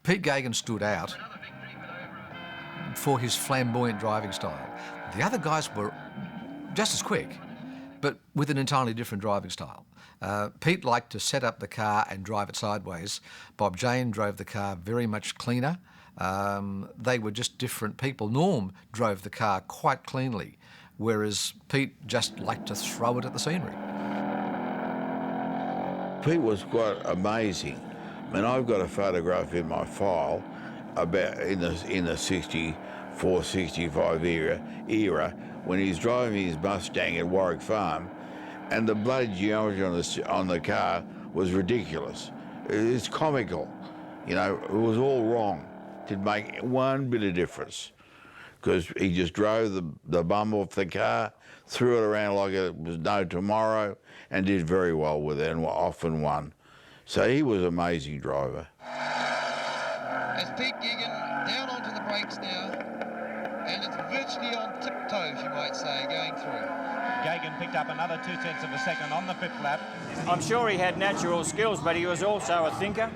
Pete Gagan stood out for his flamboyant driving style. The other guys were just as quick, but with an entirely different driving style. Pete liked to set up the car and drive it sideways. Bob Jane drove the car very much cleaner. They were just different people. Norm drove the car quite cleanly, whereas Pete just liked to throw it at the scenery. Pete was quite amazing. I mean, I've got a photograph in my file about in the 64, 65 era when he's driving his Mustang at Warwick Farm, and the bloody geometry on the car was ridiculous. It's comical. You know, it was all wrong. Didn't make one bit of difference, because he just drove the bum off the car, threw it around like it was no tomorrow, and did very well with it, and often won. So he was an amazing driver. As Pete Gagan down onto the brakes now, and it's virtually on tiptoes, you might say, going through. Gagan picked up another 2/10 of a second on the fifth lap. I'm sure he had natural skills, but he was also a thinker.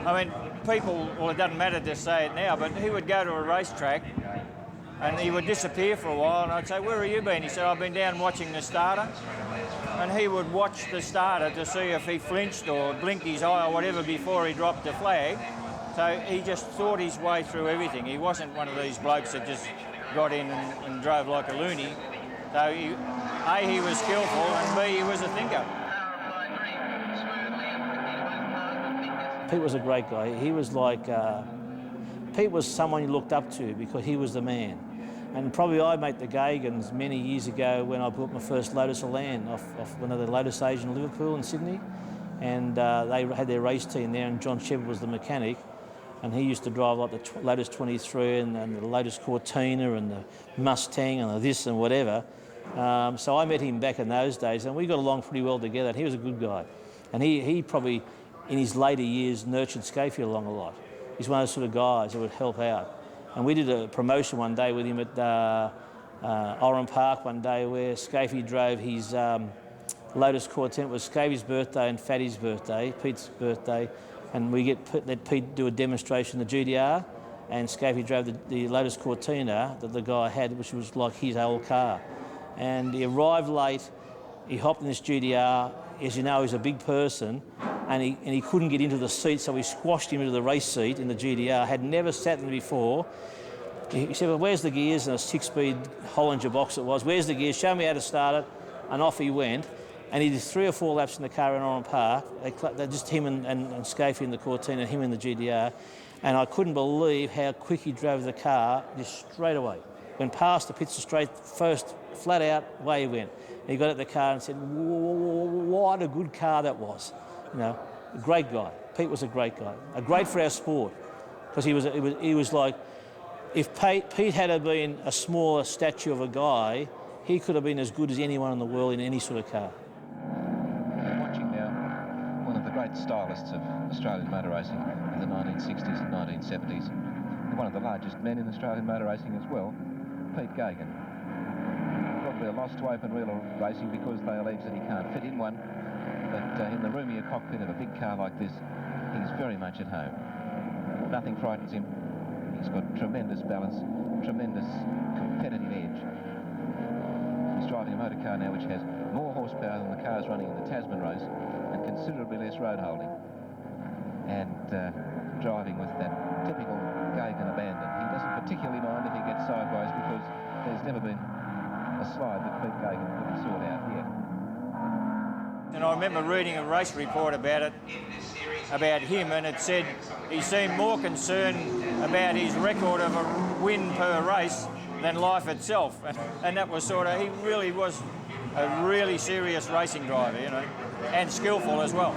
I mean, people, well, it doesn't matter to say it now, but he would go to a racetrack and he would disappear for a while, and I'd say, "Where have you been?" He said, "I've been down watching the starter." And he would watch the starter to see if he flinched or blinked his eye or whatever before he dropped the flag. So he just thought his way through everything. He wasn't one of these blokes that just got in and drove like a loony. So A, he was skillful, and B, he was a thinker. Pete was a great guy. He was like, Pete was someone you looked up to because he was the man. And probably I met the Gagans many years ago when I bought my first Lotus of Land off one of the Lotus Asian in Liverpool in Sydney. And they had their race team there, and John Shepard was the mechanic. And he used to drive like the Lotus 23 and the Lotus Cortina and the Mustang and the this and whatever. So I met him back in those days, and we got along pretty well together. And he was a good guy. And he probably, in his later years, nurtured Scafie along a lot. He's one of those sort of guys that would help out. And we did a promotion one day with him at Oran Park one day where Scafie drove his Lotus Cortina. It was Scafie's birthday and Fatty's birthday, Pete's birthday, and we let Pete do a demonstration of the GDR, and Scafie drove the Lotus Cortina that the guy had, which was like his old car. And he arrived late, he hopped in this GDR. As you know, he's a big person, and he couldn't get into the seat, so we squashed him into the race seat in the GDR. Had never sat in it before. He said, "Well, where's the gears?" And a 6-speed Hollinger box it was. "Where's the gears? Show me how to start it." And off he went. And he did 3 or 4 laps in the car in Oran Park. They just him and Scafie in the Cortina, and him in the GDR. And I couldn't believe how quick he drove the car just straight away. Went past the pits straight, first, flat out, away he went. And he got out the car and said, "What a good car that was." You know, a great guy. Pete was a great guy. Great for our sport, because he was like, if Pete had been a smaller stature of a guy, he could have been as good as anyone in the world in any sort of car. We're watching now one of the great stylists of Australian motor racing in the 1960s and 1970s, and one of the largest men in Australian motor racing as well, Pete Gagan. Probably a loss to open wheel racing because they allege that he can't fit in one. But in the roomier cockpit of a big car like this, he's very much at home. Nothing frightens him. He's got tremendous balance, tremendous competitive edge. He's driving a motor car now which has more horsepower than the cars running in the Tasman race and considerably less road holding. And driving with that typical Gagan abandon. He doesn't particularly mind if he gets sideways because there's never been a slide that Pete Gagan couldn't sort out yet. And I remember reading a race report about him, and it said he seemed more concerned about his record of a win per race than life itself. And that was sort of, he really was a really serious racing driver, you know, and skillful as well.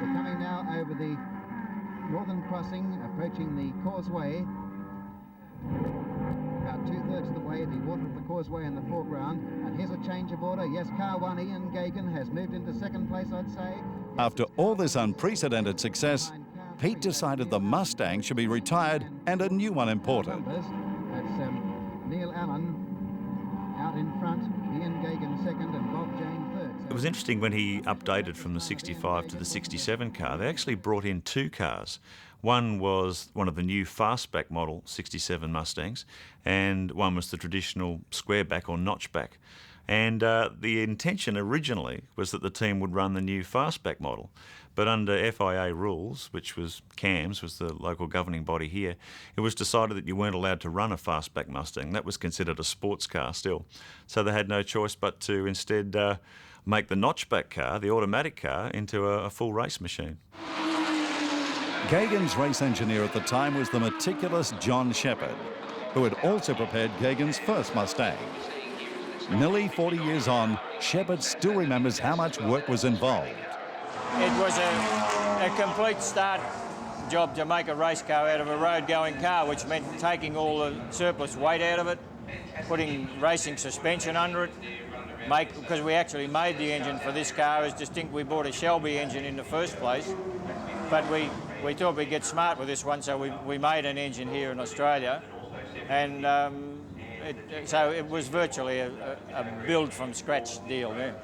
We're coming now over the northern crossing, approaching the causeway. About 2/3 of the way, the water of the causeway in the foreground. And here's a change of order. Yes, car 1, Ian Gagan, has moved into second place, I'd say. After all this unprecedented success, Pete decided the Mustang should be retired and a new one imported. That's Neil Allen out in front, Ian Gagan second, and Bob Jane third. It was interesting when he updated from the 65 to the 67 car. They actually brought in 2 cars. One was one of the new fastback model 67 Mustangs, and one was the traditional squareback or notchback. And the intention originally was that the team would run the new fastback model. But under FIA rules, which was CAMS, was the local governing body here, it was decided that you weren't allowed to run a fastback Mustang. That was considered a sports car still. So they had no choice but to instead make the notchback car, the automatic car, into a full race machine. Gagan's race engineer at the time was the meticulous John Shepherd, who had also prepared Gagan's first Mustang. Nearly 40 years on, Shepherd still remembers how much work was involved. It was a complete start job to make a race car out of a road-going car, which meant taking all the surplus weight out of it, putting racing suspension under it, because we actually made the engine for this car as distinct. We bought a Shelby engine in the first place, but we thought we'd get smart with this one, so we made an engine here in Australia, and so it was virtually a build from scratch deal there.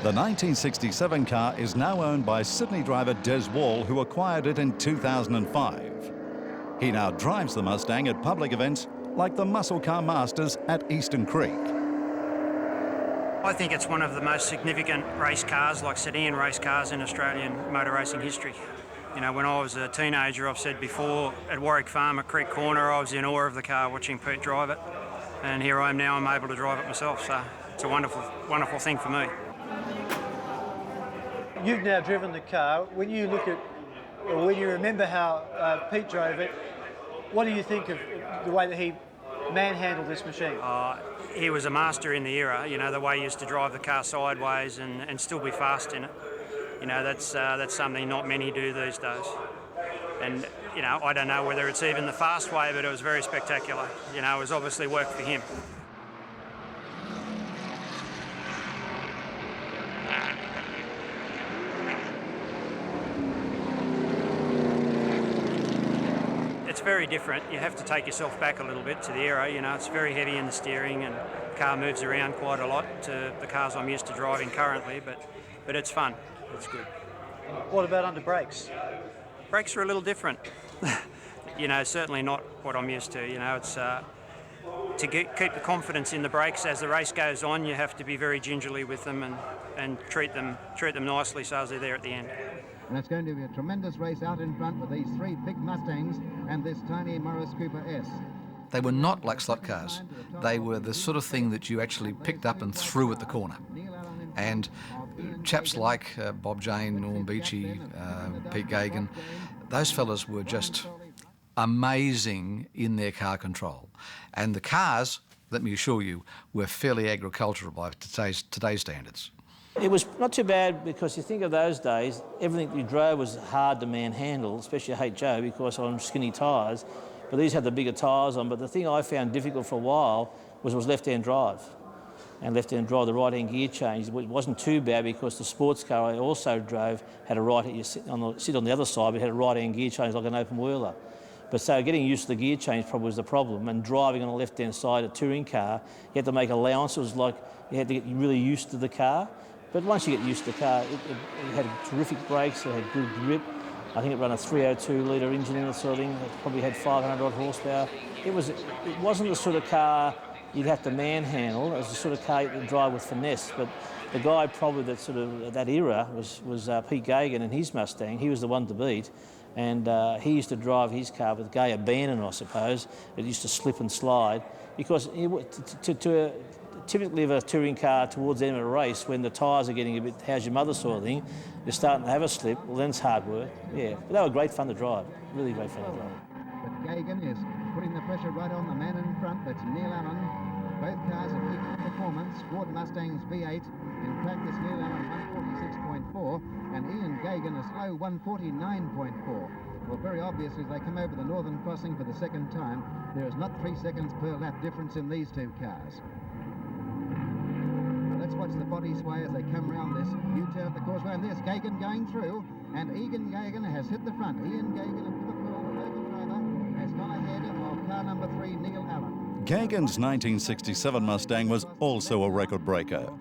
The 1967 car is now owned by Sydney driver Des Wall, who acquired it in 2005. He now drives the Mustang at public events like the Muscle Car Masters at Eastern Creek. I think it's one of the most significant race cars, like sedan race cars in Australian motor racing history. You know, when I was a teenager, I've said before, at Warwick Farm at Creek Corner, I was in awe of the car watching Pete drive it. And here I am now, I'm able to drive it myself, so it's a wonderful, wonderful thing for me. You've now driven the car. When you look at, or when you remember how Pete drove it, what do you think of the way that he manhandled this machine? He was a master in the era, you know, the way he used to drive the car sideways and still be fast in it. You know, that's something not many do these days. And, you know, I don't know whether it's even the fast way, but it was very spectacular. You know, it was obviously work for him. It's very different. You have to take yourself back a little bit to the era. You know, it's very heavy in the steering and the car moves around quite a lot to the cars I'm used to driving currently, but it's fun. It's good. What about under brakes? Brakes are a little different. You know, certainly not what I'm used to. You know, it's to keep the confidence in the brakes as the race goes on. You have to be very gingerly with them and treat them nicely so as they're there at the end. And it's going to be a tremendous race out in front with these three big Mustangs and this tiny Morris Cooper S. They were not like slot cars. They were the sort of thing that you actually picked up and threw at the corner. And chaps like Bob Jane, Norm Beachy, Pete Gagan, those fellas were just amazing in their car control. And the cars, let me assure you, were fairly agricultural by today's standards. It was not too bad because you think of those days, everything you drove was hard to manhandle, especially HO because on skinny tyres. But these had the bigger tyres on. But the thing I found difficult for a while was left-hand drive. And left-hand drive, the right-hand gear change, it wasn't too bad because the sports car I also drove had a right, sit on the other side, but had a right-hand gear change like an open wheeler. But so getting used to the gear change probably was the problem. And driving on the left-hand side, a touring car, you had to make allowances, like you had to get really used to the car. But once you get used to the car, it had terrific brakes, it had good grip. I think it ran a 302-litre engine in it sort of thing. It probably had 500-odd horsepower. It wasn't the sort of car you'd have to manhandle. It was the sort of car you could drive with finesse. But the guy probably that era was Pete Gagan and his Mustang. He was the one to beat. And he used to drive his car with gay abandon, I suppose. It used to slip and slide because typically of a touring car towards the end of a race, when the tyres are getting a bit how's your mother sort of thing, you're starting to have a slip, well then it's hard work. Yeah, but they were great fun to drive, really great fun to drive. But Gagan is putting the pressure right on the man in front, that's Neil Allen. Both cars have equal performance. Ford Mustangs V8, in practice Neil Allen 146.4 and Ian Gagan a slow 149.4. Well, very obviously as they come over the Northern Crossing for the second time, there is not 3 seconds per lap difference in these two cars. Let's watch the body sway as they come round this U-turn of the causeway, and there's Gagan going through, and Ian Gagan has hit the front. Ian Gagan of Liverpool, the local driver, has gone ahead of car number 3, Neil Allen. Gagan's 1967 Mustang was also a record breaker.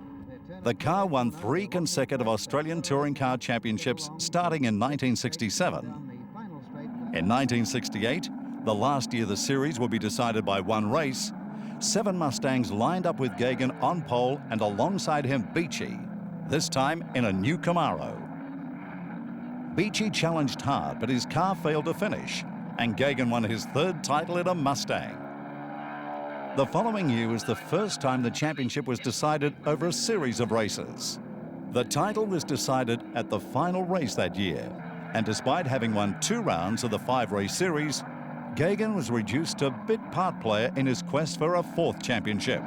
The car won 3 consecutive Australian Touring Car Championships starting in 1967. In 1968, the last year the series will be decided by one race, 7 Mustangs lined up with Gagan on pole and alongside him Beechey, this time in a new Camaro. Beechey challenged hard, but his car failed to finish, and Gagan won his 3rd title in a Mustang. The following year was the first time the championship was decided over a series of races. The title was decided at the final race that year, and despite having won 2 rounds of the 5-race series, Gagan was reduced to bit part player in his quest for a 4th championship.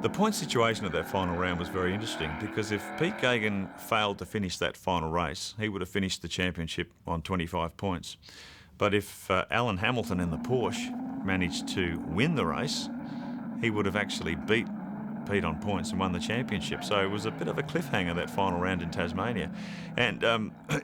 The point situation of that final round was very interesting because if Pete Gagan failed to finish that final race, he would have finished the championship on 25 points. But if Alan Hamilton in the Porsche managed to win the race, he would have actually beat Pete on points and won the championship. So it was a bit of a cliffhanger, that final round in Tasmania. And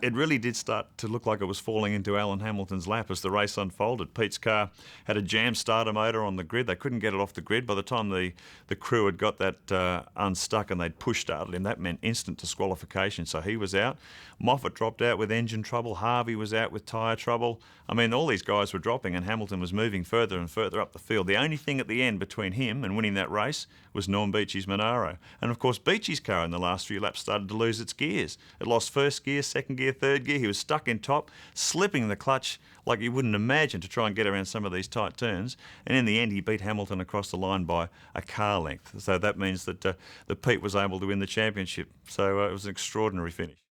it really did start to look like it was falling into Alan Hamilton's lap as the race unfolded. Pete's car had a jam starter motor on the grid. They couldn't get it off the grid. By the time the crew had got that unstuck and they'd push-started him, that meant instant disqualification. So he was out. Moffat dropped out with engine trouble. Harvey was out with tyre trouble. I mean, all these guys were dropping and Hamilton was moving further and further up the field. The only thing at the end between him and winning that race was Norm Beechey's Monaro. And of course, Beechey's car in the last few laps started to lose its gears. It lost 1st gear, 2nd gear, 3rd gear. He was stuck in top, slipping the clutch like you wouldn't imagine to try and get around some of these tight turns. And in the end, he beat Hamilton across the line by a car length. So that means that Pete was able to win the championship. So it was an extraordinary finish.